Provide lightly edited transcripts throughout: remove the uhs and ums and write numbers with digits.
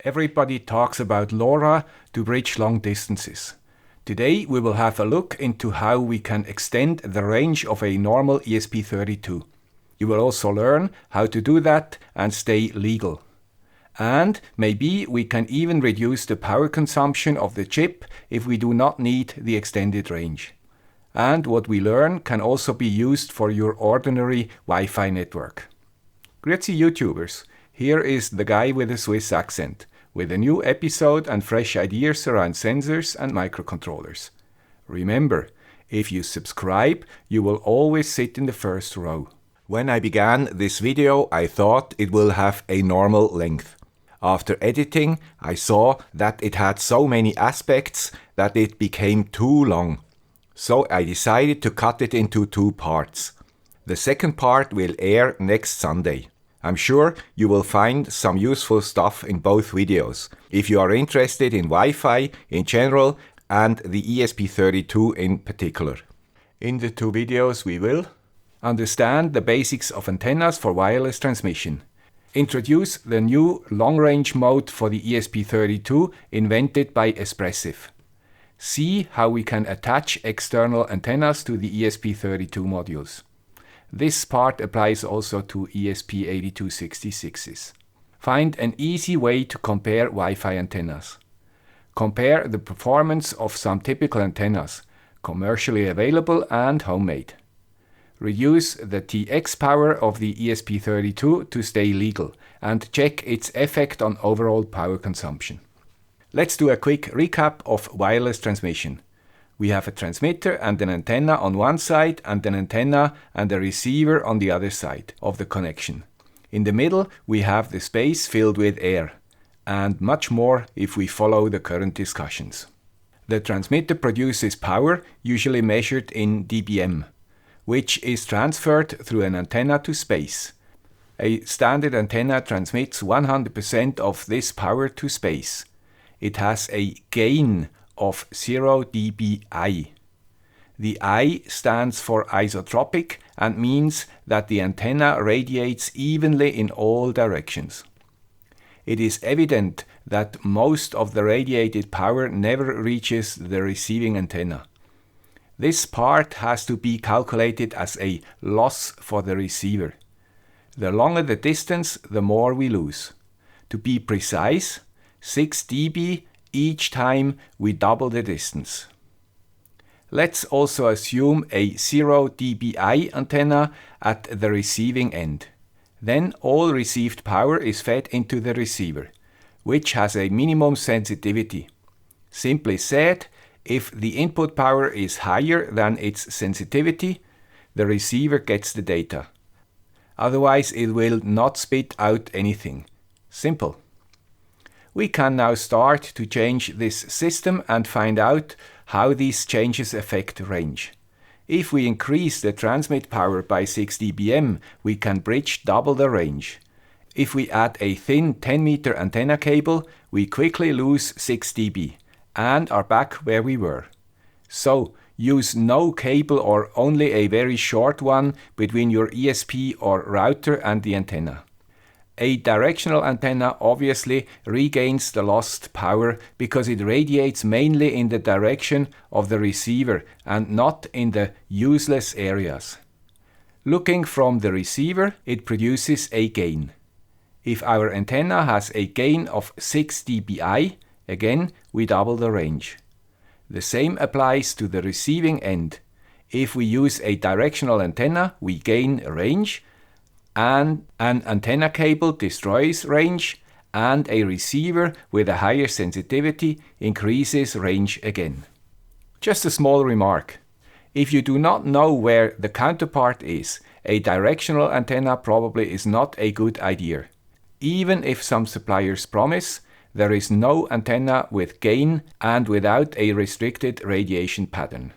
Everybody talks about LoRa to bridge long distances. Today we will have a look into how we can extend the range of a normal ESP32. You will also learn how to do that and stay legal. And maybe we can even reduce the power consumption of the chip if we do not need the extended range. And what we learn can also be used for your ordinary Wi-Fi network. Grüezi YouTubers, here is the guy with a Swiss accent, with a new episode and fresh ideas around sensors and microcontrollers. Remember, if you subscribe, you will always sit in the first row. When I began this video, I thought it will have a normal length. After editing, I saw that it had so many aspects that it became too long. So I decided to cut it into two parts. The second part will air next Sunday. I'm sure you will find some useful stuff in both videos, if you are interested in Wi-Fi in general and the ESP32 in particular. In the two videos we will understand the basics of antennas for wireless transmission, introduce the new long-range mode for the ESP32 invented by Espressif, see how we can attach external antennas to the ESP32 modules. This part applies also to ESP8266s. Find an easy way to compare Wi-Fi antennas. Compare the performance of some typical antennas, commercially available and homemade. Reduce the TX power of the ESP32 to stay legal and check its effect on overall power consumption. Let's do a quick recap of wireless transmission. We have a transmitter and an antenna on one side and an antenna and a receiver on the other side of the connection. In the middle we have the space filled with air, and much more if we follow the current discussions. The transmitter produces power, usually measured in dBm, which is transferred through an antenna to space. A standard antenna transmits 100% of this power to space. It has a gain of 0 dBi. The I stands for isotropic and means that the antenna radiates evenly in all directions. It is evident that most of the radiated power never reaches the receiving antenna. This part has to be calculated as a loss for the receiver. The longer the distance, the more we lose. To be precise, 6 dB each time we double the distance. Let's also assume a 0 dBi antenna at the receiving end. Then all received power is fed into the receiver, which has a minimum sensitivity. Simply said, if the input power is higher than its sensitivity, the receiver gets the data. Otherwise it will not spit out anything. Simple. We can now start to change this system and find out how these changes affect range. If we increase the transmit power by 6 dBm, we can bridge double the range. If we add a thin 10-meter antenna cable, we quickly lose 6 dB and are back where we were. So, use no cable or only a very short one between your ESP or router and the antenna. A directional antenna obviously regains the lost power because it radiates mainly in the direction of the receiver and not in the useless areas. Looking from the receiver, it produces a gain. If our antenna has a gain of 6 dBi, again we double the range. The same applies to the receiving end. If we use a directional antenna, we gain range, and an antenna cable destroys range, and a receiver with a higher sensitivity increases range again. Just a small remark. If you do not know where the counterpart is, a directional antenna probably is not a good idea. Even if some suppliers promise, there is no antenna with gain and without a restricted radiation pattern.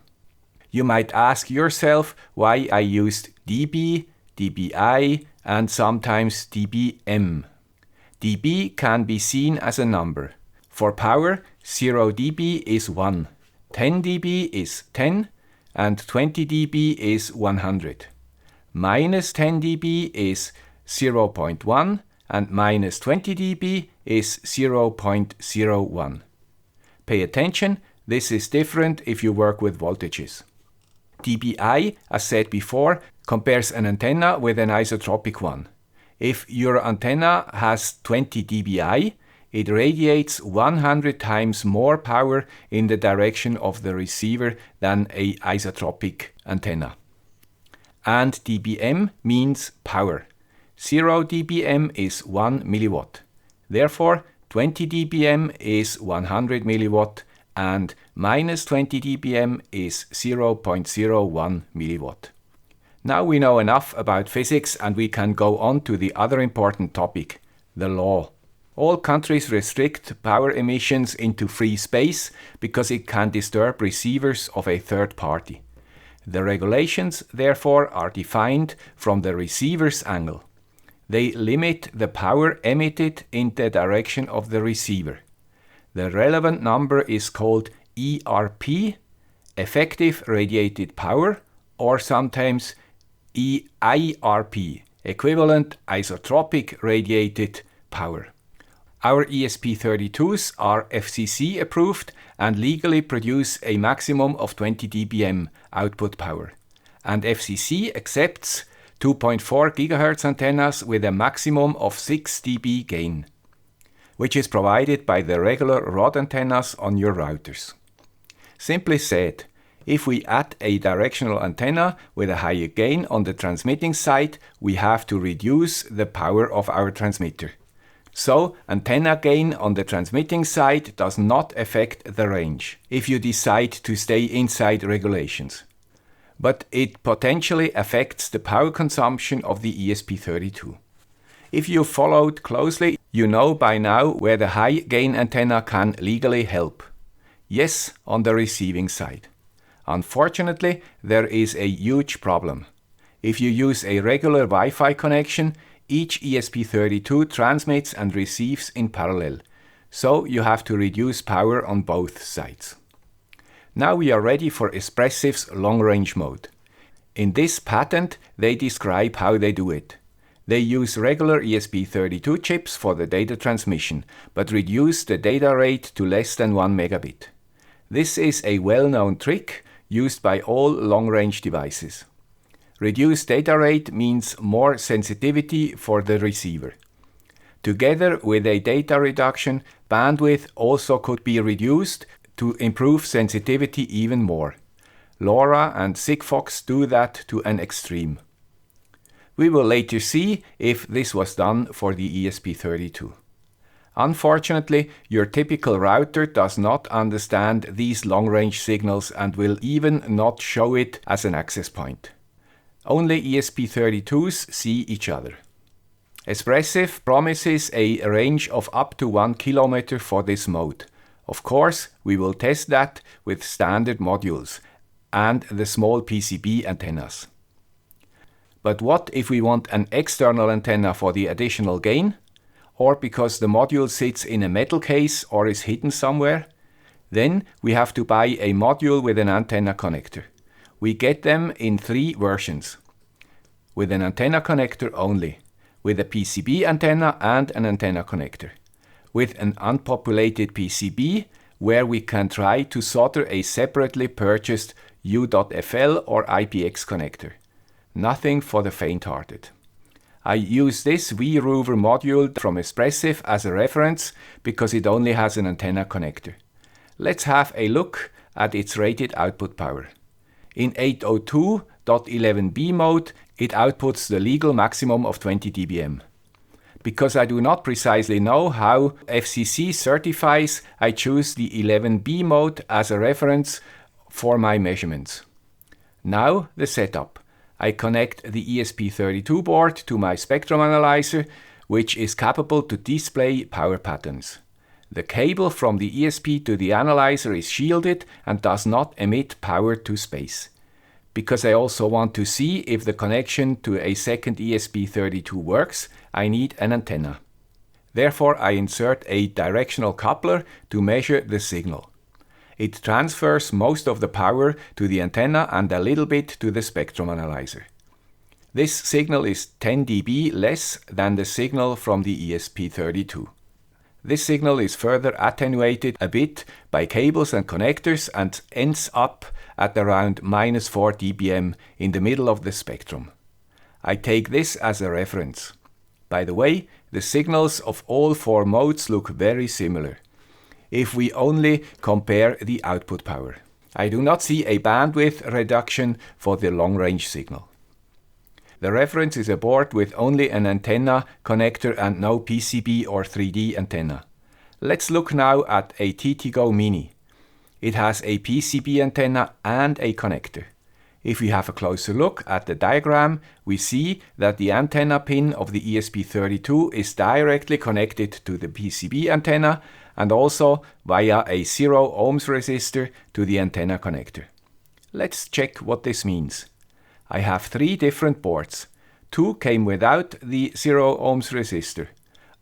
You might ask yourself why I used dB, dBi and sometimes dBm. dB can be seen as a number. For power, 0 dB is 1, 10 dB is 10, and 20 dB is 100. Minus 10 dB is 0.1, and minus 20 dB is 0.01. Pay attention, this is different if you work with voltages. dBi, as said before, compares an antenna with an isotropic one. If your antenna has 20 dBi, it radiates 100 times more power in the direction of the receiver than an isotropic antenna. And dBm means power. 0 dBm is 1 milliwatt. Therefore, 20 dBm is 100 milliwatt and minus 20 dBm is 0.01 milliwatt. Now we know enough about physics and we can go on to the other important topic, the law. All countries restrict power emissions into free space because it can disturb receivers of a third party. The regulations, therefore, are defined from the receiver's angle. They limit the power emitted in the direction of the receiver. The relevant number is called ERP, effective radiated power, or sometimes EIRP, equivalent isotropic radiated power. Our ESP32s are FCC approved and legally produce a maximum of 20 dBm output power. And FCC accepts 2.4 GHz antennas with a maximum of 6 dB gain, which is provided by the regular rod antennas on your routers. Simply said, if we add a directional antenna with a higher gain on the transmitting side, we have to reduce the power of our transmitter. So, antenna gain on the transmitting side does not affect the range, if you decide to stay inside regulations. But it potentially affects the power consumption of the ESP32. If you followed closely, you know by now where the high gain antenna can legally help. Yes, on the receiving side. Unfortunately, there is a huge problem. If you use a regular Wi-Fi connection, each ESP32 transmits and receives in parallel, so you have to reduce power on both sides. Now we are ready for Espressif's long-range mode. In this patent, they describe how they do it. They use regular ESP32 chips for the data transmission, but reduce the data rate to less than 1 megabit. This is a well-known trick used by all long-range devices. Reduced data rate means more sensitivity for the receiver. Together with a data reduction, bandwidth also could be reduced to improve sensitivity even more. LoRa and Sigfox do that to an extreme. We will later see if this was done for the ESP32. Unfortunately, your typical router does not understand these long-range signals and will even not show it as an access point. Only ESP32s see each other. Espressif promises a range of up to 1 kilometer for this mode. Of course, we will test that with standard modules and the small PCB antennas. But what if we want an external antenna for the additional gain? Or because the module sits in a metal case or is hidden somewhere? Then we have to buy a module with an antenna connector. We get them in 3 versions. With an antenna connector only, with a PCB antenna and an antenna connector, with an unpopulated PCB where we can try to solder a separately purchased U.FL or IPX connector. Nothing for the faint-hearted. I use this VRover module from Espressif as a reference because it only has an antenna connector. Let's have a look at its rated output power. In 802.11b mode, it outputs the legal maximum of 20 dBm. Because I do not precisely know how FCC certifies, I choose the 11b mode as a reference for my measurements. Now the setup. I connect the ESP32 board to my spectrum analyzer, which is capable to display power patterns. The cable from the ESP to the analyzer is shielded and does not emit power to space. Because I also want to see if the connection to a second ESP32 works, I need an antenna. Therefore, I insert a directional coupler to measure the signal. It transfers most of the power to the antenna and a little bit to the spectrum analyzer. This signal is 10 dB less than the signal from the ESP32. This signal is further attenuated a bit by cables and connectors and ends up at around -4 dBm in the middle of the spectrum. I take this as a reference. By the way, the signals of all 4 modes look very similar, if we only compare the output power. I do not see a bandwidth reduction for the long-range signal. The reference is a board with only an antenna connector and no PCB or 3D antenna. Let's look now at a TTGO Mini. It has a PCB antenna and a connector. If we have a closer look at the diagram, we see that the antenna pin of the ESP32 is directly connected to the PCB antenna and also via a 0 ohms resistor to the antenna connector. Let's check what this means. I have 3 different boards. 2 came without the 0 ohms resistor.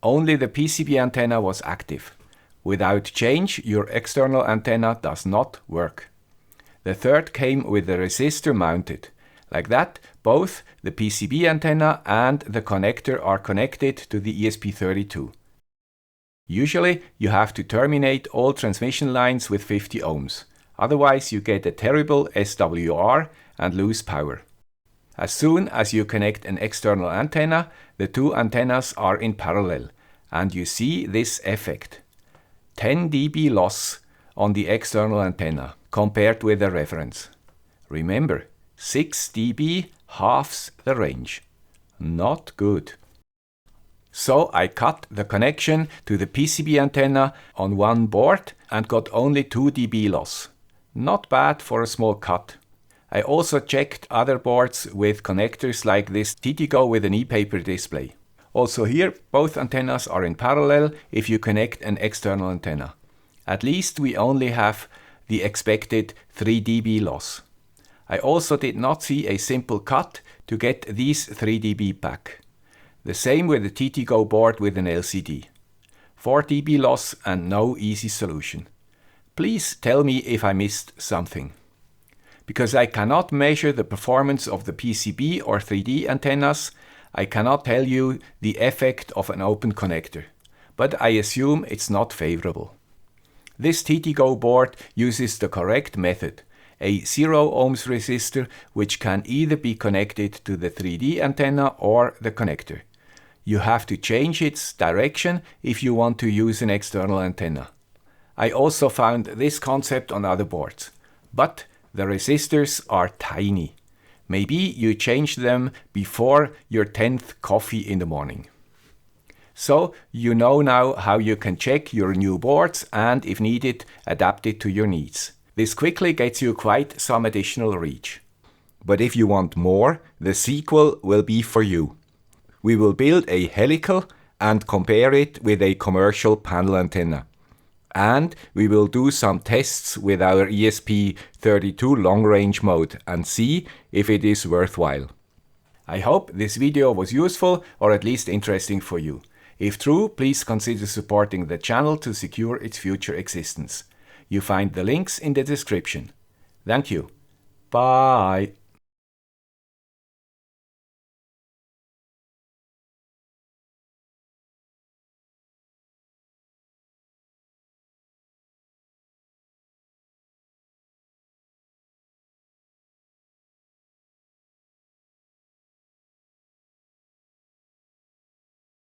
Only the PCB antenna was active. Without change, your external antenna does not work. The third came with the resistor mounted. Like that, both the PCB antenna and the connector are connected to the ESP32. Usually, you have to terminate all transmission lines with 50 ohms. Otherwise, you get a terrible SWR and lose power. As soon as you connect an external antenna, the 2 antennas are in parallel, and you see this effect. 10 dB loss on the external antenna compared with the reference. Remember, 6 dB halves the range. Not good. So I cut the connection to the PCB antenna on one board and got only 2 dB loss. Not bad for a small cut. I also checked other boards with connectors like this TTGO with an e-paper display. Also here, both antennas are in parallel if you connect an external antenna. At least we only have the expected 3 dB loss. I also did not see a simple cut to get these 3 dB back. The same with the TTGO board with an LCD. 4 dB loss and no easy solution. Please tell me if I missed something. Because I cannot measure the performance of the PCB or 3D antennas, I cannot tell you the effect of an open connector, but I assume it's not favorable. This TTGO board uses the correct method, a 0 ohms resistor which can either be connected to the 3D antenna or the connector. You have to change its direction if you want to use an external antenna. I also found this concept on other boards, but the resistors are tiny. Maybe you change them before your 10th coffee in the morning. So you know now how you can check your new boards and, if needed, adapt it to your needs. This quickly gets you quite some additional reach. But if you want more, the sequel will be for you. We will build a helical and compare it with a commercial panel antenna. And we will do some tests with our ESP32 long-range mode and see if it is worthwhile. I hope this video was useful or at least interesting for you. If true, please consider supporting the channel to secure its future existence. You find the links in the description. Thank you. Bye.